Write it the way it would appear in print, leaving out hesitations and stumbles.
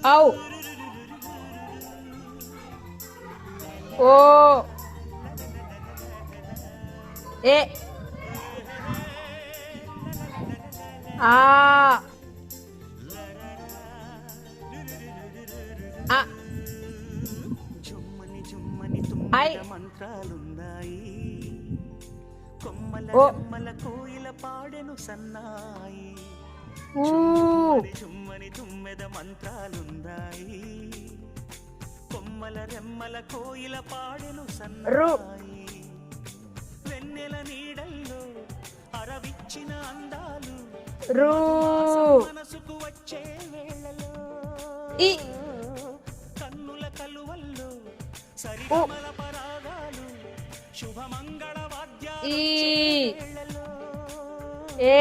ఔ ఓ ఏ ఆ అ జుమ్మని జుమ్మని ఐ తుమ్మెద మంత్రాలున్నాయి, కొమ్మల ఓ రెమ్మల కోయిల పాడెను సన్నాయి. ఊ జుమ్మని జుమ్మని తుమ్మెద మంత్రాలున్నాయి, కొమ్మల రెమ్మల కోయిల పాడెను రు సన్నాయి. వెన్నెల నీడల్లో అరవిచ్చిన అందాలు రు మధుమాసం మనసుకు వచ్చే వేళలో, ఇ కన్నుల కలువల్లో ఉ సరిగమల పరాగాలు శుభమంగళ ఈ వాద్యాలొచ్చే వేళలో, ఏ